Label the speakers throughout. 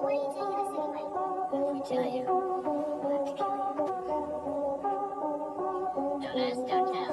Speaker 1: Why are you taking us anyway? Tell you. Don't ask, don't tell.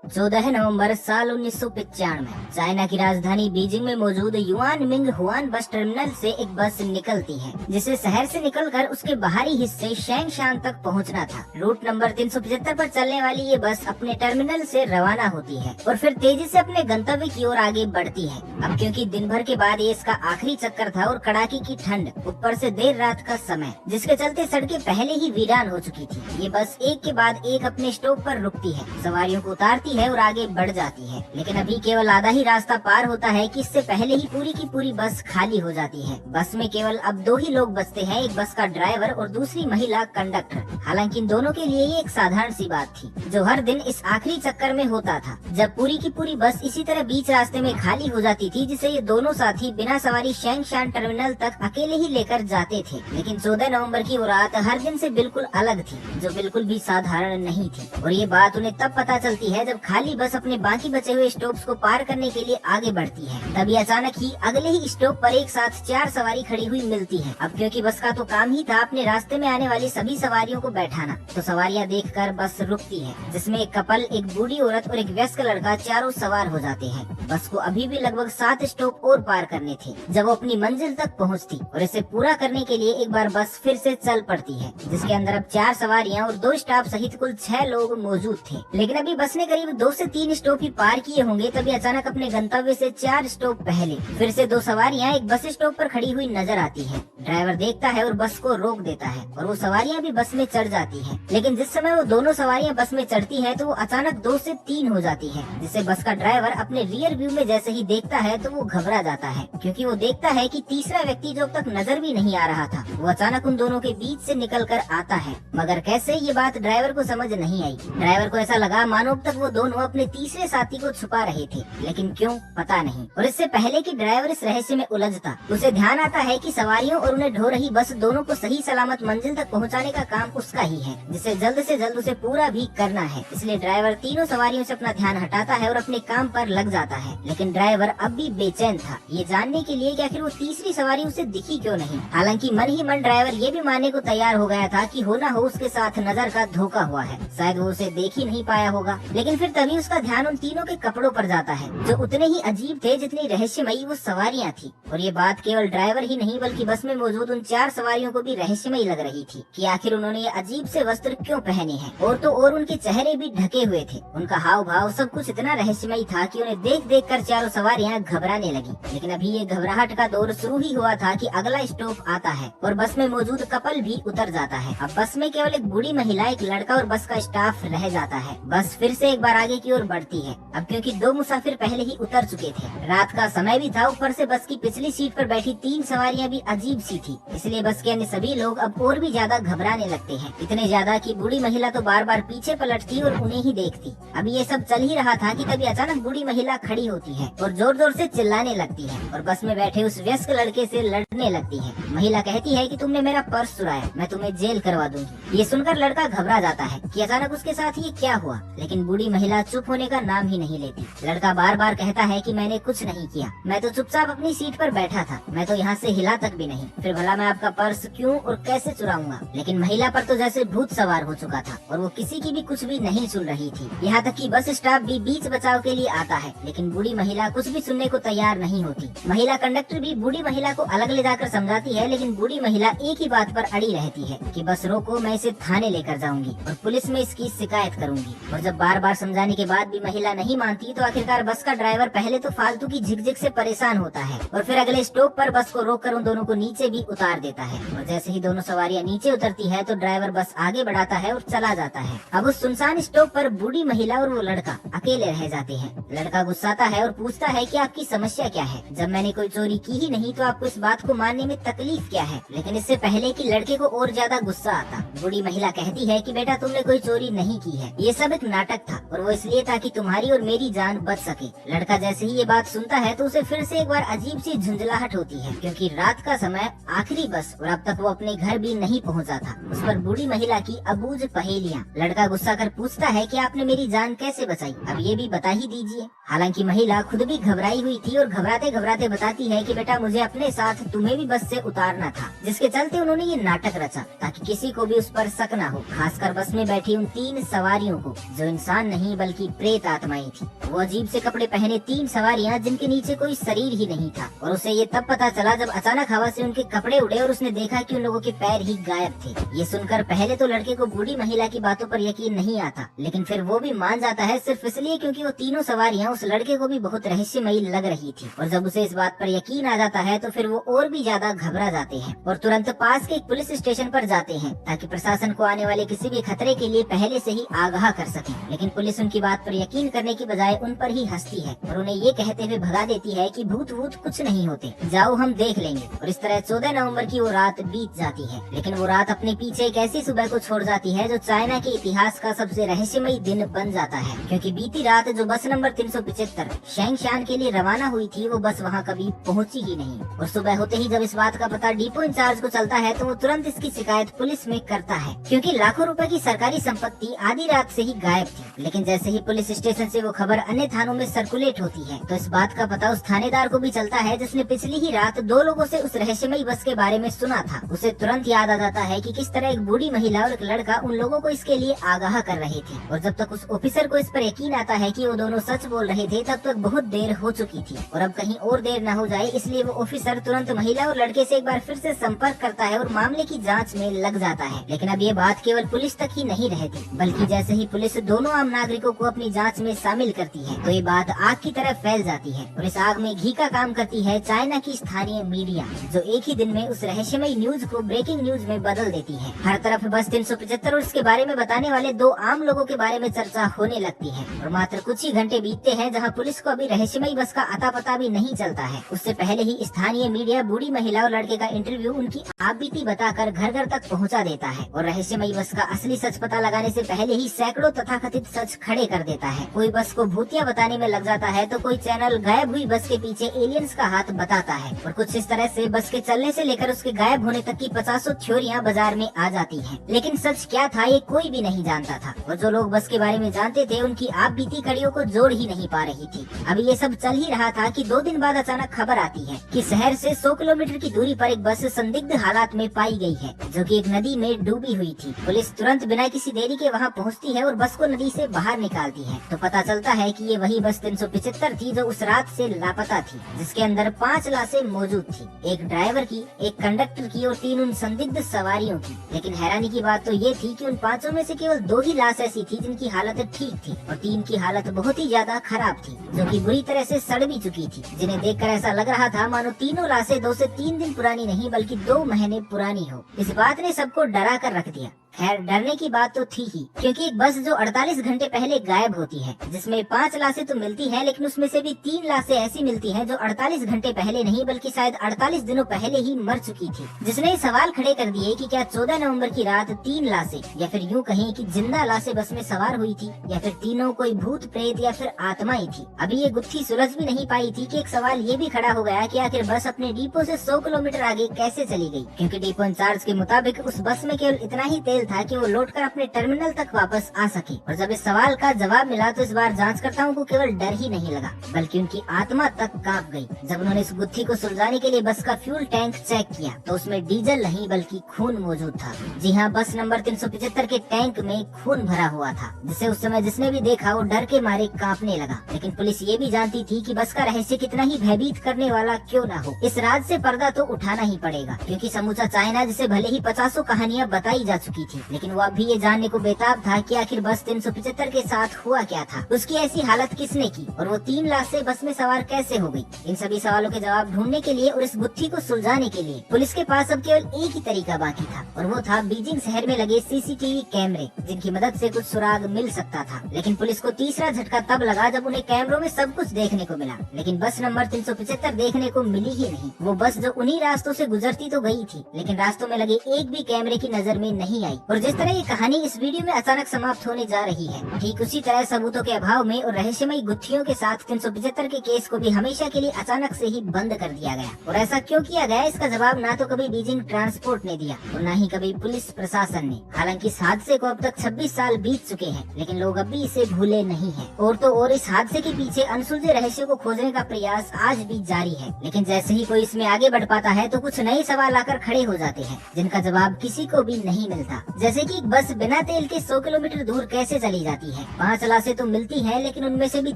Speaker 2: 14 नवंबर साल 1995 China की राजधानी Beijing में मौजूद yuan Ming Hwan bus terminal से एक बस निकलती है, जिसे शहर से निकलकर उसके बाहरी हिस्से शैंगशान तक पहुंचना था। रूट नंबर 375 पर चलने वाली ये बस अपने टर्मिनल से रवाना होती है और फिर तेजी से अपने गंतव्य की ओर आगे बढ़ती है। अब क्योंकि दिन भर के बाद ये इसका आखिरी चक्कर था और कड़ाके की ठंड, ऊपर से देर रात का समय, जिसके चलते सड़कें पहले ही वीरान हो चुकी थी, ये बस एक के बाद एक अपने स्टॉप पर रुकती है, सवारियों को उतारती है और आगे बढ़ जाती है। लेकिन अभी केवल आधा ही रास्ता पार होता है कि इससे पहले ही पूरी की पूरी बस खाली हो जाती है। बस में केवल अब 2 ही लोग बचते हैं, एक बस का ड्राइवर और दूसरी महिला कंडक्टर। हालांकि इन दोनों के लिए ये एक साधारण सी बात थी, जो हर दिन इस आखिरी चक्कर में होता था, जब पूरी की पूरी बस इसी तरह बीच रास्ते में खाली हो जाती थी, जिसे ये दोनों साथी बिना सवारी शैंगशान टर्मिनल तक अकेले ही लेकर जाते थे। लेकिन 14 नवंबर की वो रात हर दिन से बिल्कुल अलग थी, जो बिल्कुल भी साधारण नहीं थी। और ये बात उन्हें तब पता चलती है जब खाली बस अपने बाकी बचे हुए स्टॉप्स को पार करने के लिए आगे बढ़ती है। तभी अचानक ही अगले ही स्टॉप पर एक साथ 4 सवारी खड़ी हुई मिलती है। अब क्योंकि बस का तो काम ही था अपने रास्ते में आने वाली सभी सवारियों को बैठाना, तो सवारियां देखकर बस रुकती है, जिसमें एक कपल, एक बूढ़ी औरत और एक वयस्क लड़का चारों सवार हो जाते हैं। बस को अभी भी लगभग 7 स्टॉप और पार करने थे जब वो अपनी मंजिल तक पहुँचती, और इसे पूरा करने के लिए एक बार बस फिर से चल पड़ती है, जिसके अंदर अब 4 सवारियां और 2 स्टाफ सहित कुल 6 लोग मौजूद थे। लेकिन अभी बस ने करीब 2 से 3 स्टॉप ही पार किए होंगे, तभी अचानक अपने गंतव्य से 4 स्टॉप पहले फिर से 2 सवारियां एक बस स्टॉप पर खड़ी हुई नजर आती है। ड्राइवर देखता है और बस को रोक देता है और वो सवारियां भी बस में चढ़ जाती हैं। लेकिन जिस समय वो दोनों सवारियां बस में चढ़ती हैं, तो वो अचानक 2 से 3 हो जाती है, जिसे बस का ड्राइवर अपने रियर व्यू में जैसे ही देखता है तो वो घबरा जाता है, क्योंकि वो देखता है कि तीसरा व्यक्ति जो अब तक नजर भी नहीं आ रहा था, वो अचानक उन दोनों के बीच से निकल कर आता है। मगर कैसे, ये बात ड्राइवर को समझ नहीं आई। ड्राइवर को ऐसा लगा मानो अब तक वो दोनों अपने तीसरे साथी को छुपा रहे थे, लेकिन क्यों पता नहीं। और इससे पहले कि ड्राइवर इस रहस्य में उलझता, उसे ध्यान आता है कि सवारियों और उन्हें ढो रही बस दोनों को सही सलामत मंजिल तक पहुंचाने का काम उसका ही है, जिसे जल्द से जल्द उसे पूरा भी करना है। इसलिए ड्राइवर तीनों सवारियों से अपना ध्यान हटाता है और अपने काम पर लग जाता है। लेकिन ड्राइवर अब भी बेचैन था, ये जानने के लिए कि आखिर वो तीसरी सवारी उसे दिखी क्यों नहीं। हालांकि मन ही मन ड्राइवर ये भी मानने को तैयार हो गया था कि हो ना हो उसके साथ नजर का धोखा हुआ है, शायद वो उसे देख ही नहीं पाया होगा। लेकिन फिर तभी उसका ध्यान उन तीनों के कपड़ों पर जाता है, जो उतने ही अजीब थे जितनी रहस्यमयी वो सवारियां थी। और ये बात केवल ड्राइवर ही नहीं बल्कि बस में मौजूद उन 4 सवारियों को भी रहस्यमयी लग रही थी कि आखिर उन्होंने ये अजीब से वस्त्र क्यों पहने हैं। और तो और उनके चेहरे भी ढके हुए थे, उनका हाव भाव सब कुछ इतना रहस्यमयी था कि उन्हें देख देख कर चारों सवारियां घबराने लगी। लेकिन अभी ये घबराहट का दौर शुरू ही हुआ था कि अगला स्टॉप आता है और बस में मौजूद कपल भी उतर जाता है। अब बस में केवल एक बूढ़ी महिला, एक लड़का और बस का स्टाफ रह जाता है। बस फिर से एक बार आगे की ओर बढ़ती है, अब क्योंकि 2 मुसाफिर पहले ही उतर चुके थे। रात का समय भी था, ऊपर से बस की पिछली सीट पर बैठी 3 सवारियां भी अजीब सी थी, इसलिए बस के अन्य सभी लोग अब और भी ज्यादा घबराने लगते हैं। इतने ज्यादा कि बूढ़ी महिला तो बार बार पीछे पलटती और उन्हें ही देखती। अभी ये सब चल ही रहा था कि तभी अचानक बूढ़ी महिला खड़ी होती है और जोर जोर से चिल्लाने लगती है और बस में बैठे उस वयस्क लड़के से लड़ने लगती है। महिला कहती है कि तुमने मेरा पर्स चुराया, मैं तुम्हें जेल करवा दूंगी। ये सुनकर लड़का घबरा जाता है कि अचानक उसके साथ ये क्या हुआ, लेकिन बूढ़ी महिला चुप होने का नाम ही नहीं लेती। लड़का बार बार कहता है कि मैंने कुछ नहीं किया, मैं तो चुपचाप अपनी सीट पर बैठा था, मैं तो यहाँ से हिला तक भी नहीं, फिर भला मैं आपका पर्स क्यों और कैसे चुराऊंगा। लेकिन महिला पर तो जैसे भूत सवार हो चुका था और वो किसी की भी कुछ भी नहीं सुन रही थी। यहाँ तक कि बस स्टाफ भी बीच बचाव के लिए आता है, लेकिन बूढ़ी महिला कुछ भी सुनने को तैयार नहीं होती। महिला कंडक्टर भी बूढ़ी महिला को अलग ले जाकर समझाती है, लेकिन बूढ़ी महिला एक ही बात पर अड़ी रहती है कि बस रोको, मैं इसे थाने लेकर जाऊंगी और पुलिस में इसकी शिकायत करूंगी। और जब बार बार समझाने के बाद भी महिला नहीं मानती, तो आखिरकार बस का ड्राइवर पहले तो फालतू की झिकझिक से परेशान होता है और फिर अगले स्टॉप पर बस को रोककर उन दोनों को नीचे भी उतार देता है। और जैसे ही दोनों सवारियां नीचे उतरती है, तो ड्राइवर बस आगे बढ़ाता है और चला जाता है। अब उस सुनसान स्टॉप पर बूढ़ी महिला और वो लड़का अकेले रह जाते हैं। लड़का गुस्साता है और पूछता है कि आपकी समस्या क्या है, जब मैंने कोई चोरी की ही नहीं तो आपको इस बात को मानने में तकलीफ क्या है। लेकिन इससे पहले कि लड़के को और ज्यादा गुस्सा आता, बूढ़ी महिला कहती है कि बेटा तुमने कोई चोरी नहीं की है, ये सब एक नाटक था और वो इसलिए ताकि तुम्हारी और मेरी जान बच सके। लड़का जैसे ही ये बात सुनता है तो उसे फिर से एक बार अजीब सी झुंझलाहट होती है, क्योंकि रात का समय, आखिरी बस, और अब तक वो अपने घर भी नहीं पहुंचा था। उस पर बूढ़ी महिला की अबूझ पहेलियां। लड़का गुस्सा कर पूछता है कि आपने मेरी जान कैसे बचाई, अब ये भी बता ही दीजिए। हालांकि महिला खुद भी घबराई हुई थी और घबराते घबराते बताती है कि बेटा मुझे अपने साथ तुम्हें भी बस से उतारना था, जिसके चलते उन्होंने ये नाटक रचा ताकि किसी को भी उस पर शक न हो, खासकर बस में बैठी उन 3 सवारियों को जो इंसान नहीं बल्कि प्रेत आत्माएं थी। वो अजीब से कपड़े पहने 3 सवारियां जिनके नीचे कोई शरीर ही नहीं था, और उसे ये तब पता चला जब अचानक हवा से उनके कपड़े उड़े और उसने देखा कि उन लोगों के पैर ही गायब थे। ये सुनकर पहले तो लड़के को बूढ़ी महिला की बातों पर यकीन नहीं आता, लेकिन फिर वो भी मान जाता है सिर्फ इसलिए क्योंकि वो तीनों सवारियां उस लड़के को भी बहुत रहस्यमयी लग रही थी। और जब उसे इस बात पर यकीन आ जाता है तो फिर वो और भी ज्यादा घबरा जाते हैं और तुरंत पास के एक पुलिस स्टेशन पर जाते हैं ताकि प्रशासन को आने वाले किसी भी खतरे के लिए पहले से ही आगाह कर सके। लेकिन पुलिस उनकी बात पर यकीन करने की बजाय उन पर ही हंसती है और उन्हें ये कहते हुए भगा देती है कि भूत वूत कुछ नहीं होते, जाओ हम देख लेंगे। और इस तरह 14 नवंबर की वो रात बीत जाती है। लेकिन वो रात अपने पीछे एक ऐसी सुबह को छोड़ जाती है जो चाइना के इतिहास का सबसे रहस्यमयी दिन बन जाता है, क्योंकि बीती रात जो बस नंबर 375 शैंगशान के लिए रवाना हुई थी वो बस वहाँ कभी पहुँची ही नहीं। और सुबह होते ही जब इस बात का पता डिपो इंचार्ज को चलता है तो वो तुरंत इसकी शिकायत पुलिस में करता है, क्योंकि लाखों रुपए की सरकारी संपत्ति आधी रात से ही गायब थी। लेकिन जैसे ही पुलिस स्टेशन से वो खबर अन्य थानों में सर्कुलेट होती है तो इस बात का पता उस थानेदार को भी चलता है जिसने पिछली ही रात 2 लोगों से उस रहस्यमयी बस के बारे में सुना था। उसे तुरंत याद आ जाता है कि किस तरह एक बूढ़ी महिला और एक लड़का उन लोगों को इसके लिए आगाह कर रहे थे। और जब तक उस ऑफिसर को इस पर यकीन आता है कि वो दोनों सच बोल रहे थे तब तक बहुत देर हो चुकी थी और अब कहीं और देर न हो जाए, इसलिए वो ऑफिसर तुरंत महिला और लड़के से एक बार फिर से संपर्क करता है और मामले की जांच में लग जाता है। लेकिन अब ये बात केवल पुलिस तक ही नहीं रहती, बल्कि जैसे ही पुलिस दोनों आम नागरिकों को अपनी जांच में शामिल करती है तो ये बात आग की तरह फैल जाती है। और इस आग में घी का काम करती है चाइना की स्थानीय मीडिया, जो एक ही दिन में उस रहस्यमयी न्यूज को ब्रेकिंग न्यूज में बदल देती है। हर तरफ बस 375 और इसके बारे में बताने वाले 2 आम लोगों के बारे में चर्चा होने लगती है। और मात्र कुछ ही घंटे बीतते हैं जहां पुलिस को अभी रहस्यमयी बस का अता पता भी नहीं चलता है, उससे पहले ही स्थानीय मीडिया बूढ़ी महिला और लड़के का इंटरव्यू उनकी आपबीती बताकर घर घर तक पहुंचा देता है और रहस्यमयी बस का असली सच पता लगाने से पहले ही सैकड़ों तथाकथित सच खड़े कर देता है। कोई बस को भूतिया बताने में लग जाता है तो कोई चैनल गायब हुई बस के पीछे एलियंस का हाथ बताता है। और कुछ इस तरह से बस के चलने से लेकर उसके गायब होने तक की 50 थ्योरियां बाजार में आ जाती हैं। लेकिन सच क्या था ये कोई भी नहीं जानता था और जो लोग बस के बारे में जानते थे उनकी आप बीती कड़ियों को जोड़ ही नहीं पा रही थी। अभी ये सब चल ही रहा था कि 2 दिन बाद अचानक खबर आती है कि शहर से 100 किलोमीटर की दूरी पर एक बस संदिग्ध हालात में पाई गई है जो कि एक नदी में डूबी हुई थी। पुलिस तुरंत बिना किसी देरी के वहां पहुंचती है और बस को नदी से बाहर निकालती है तो पता चलता है कि ये वही बस 375 थी जो उस रात से लापता थी, जिसके अंदर 5 लाशें मौजूद थी, एक ड्राइवर की, एक कंडक्टर की और 3 उन संदिग्ध सवारियों की। लेकिन हैरानी की बात तो ये थी कि उन 5 में से केवल 2 ही लाश ऐसी थी जिनकी हालत ठीक थी और 3 की हालत बहुत ही ज्यादा खराब थी, जो कि बुरी तरह से सड़ भी चुकी थी, जिन्हें देखकर ऐसा लग रहा था मानो तीनों लाशें 2 से 3 दिन पुरानी नहीं बल्कि 2 महीने पुरानी हो। इस बात ने सबको डरा कर रख दिया। खैर डरने की बात तो थी ही, क्योंकि एक बस जो 48 घंटे पहले गायब होती है, जिसमें 5 लाशें तो मिलती हैं, लेकिन उसमें से भी 3 लाशें ऐसी मिलती हैं जो 48 घंटे पहले नहीं बल्कि शायद 48 दिनों पहले ही मर चुकी थी, जिसने सवाल खड़े कर दिए कि क्या 14 नवंबर की रात 3 लाशें या फिर यूं कहें कि जिंदा लाशें बस में सवार हुई थी या फिर तीनों कोई भूत प्रेत या फिर आत्माएं थी। अभी ये गुत्थी सुलझ भी नहीं पाई थी कि एक सवाल ये भी खड़ा हो गया कि आखिर बस अपने डिपो से 100 किलोमीटर आगे कैसे चली गई, क्योंकि डिपो इंचार्ज के मुताबिक उस बस में केवल इतना ही तेल था कि वो लौटकर अपने टर्मिनल तक वापस आ सके। और जब इस सवाल का जवाब मिला तो इस बार जांचकर्ताओं को केवल डर ही नहीं लगा बल्कि उनकी आत्मा तक कांप गई जब उन्होंने इस गुत्थी को सुलझाने के लिए बस का फ्यूल टैंक चेक किया तो उसमें डीजल नहीं बल्कि खून मौजूद था। जी हाँ, बस नंबर 375 के टैंक में खून भरा हुआ था, जिसे उस समय जिसने भी देखा वो डर के मारे कांपने लगा। लेकिन पुलिस ये भी जानती थी कि बस का रहस्य कितना ही भयभीत करने वाला क्यों न हो, इस राज से पर्दा तो उठाना ही पड़ेगा, क्योंकि समूचा चाइना जिसे भले ही 50 कहानियां बताई जा चुकी थी, लेकिन वो अभी ये जानने को बेताब था कि आखिर बस 375 के साथ हुआ क्या था, उसकी ऐसी हालत किसने की और वो 3 लाशें बस में सवार कैसे हो गई। इन सभी सवालों के जवाब ढूंढने के लिए और इस गुत्थी को सुलझाने के लिए पुलिस के पास अब केवल एक ही तरीका बाकी था और वो था बीजिंग शहर में लगे सीसीटीवी कैमरे, जिनकी मदद से कुछ सुराग मिल सकता था। लेकिन पुलिस को तीसरा झटका तब लगा जब उन्हें कैमरों में सब कुछ देखने को मिला, लेकिन बस नंबर 375 देखने को मिली ही नहीं। वो बस जो उन्हीं रास्तों से गुजरती तो गई थी, लेकिन रास्तों में लगे एक भी कैमरे की नजर में नहीं आई और जिस तरह ये कहानी इस वीडियो में अचानक समाप्त होने जा रही है, ठीक उसी तरह सबूतों के अभाव में और रहस्यमयी गुत्थियों के साथ 375 के केस को भी हमेशा के लिए अचानक से ही बंद कर दिया गया। और ऐसा क्यों किया गया, इसका जवाब ना तो कभी बीजिंग ट्रांसपोर्ट ने दिया और न ही कभी पुलिस प्रशासन ने। हालांकि इस हादसे को अब तक 26 साल बीत चुके हैं, लेकिन लोग अब भी इसे भूले नहीं हैं। और तो और इस हादसे के पीछे अनसुलझे रहस्य को खोजने का प्रयास आज भी जारी है। लेकिन जैसे ही कोई इसमें आगे बढ़ पाता है तो कुछ नए सवाल आकर खड़े हो जाते हैं, जिनका जवाब किसी को भी नहीं मिलता। जैसे कि बस बिना तेल के 100 किलोमीटर दूर कैसे चली जाती है, 5 लाशें तो मिलती है, लेकिन उनमें से भी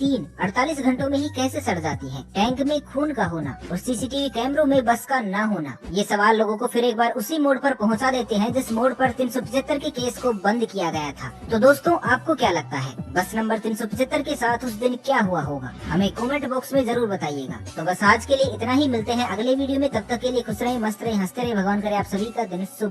Speaker 2: 3 48 घंटों में ही कैसे सड़ जाती है, टैंक में खून का होना और सीसीटीवी कैमरों में बस का न होना। ये सवाल लोगों को फिर एक बार उसी मोड़ पर पहुंचा देते हैं जिस मोड़ पर 375 के केस को बंद किया गया था। तो दोस्तों, आपको क्या लगता है, बस नंबर 375 के साथ उस दिन क्या हुआ होगा? हमें कमेंट बॉक्स में जरूर बताइएगा। तो बस आज के लिए इतना ही, मिलते हैं अगले वीडियो में। तब तक के लिए खुश रहे, मस्त रहे, हंसते रहे। भगवान करे आप सभी का दिन शुभ।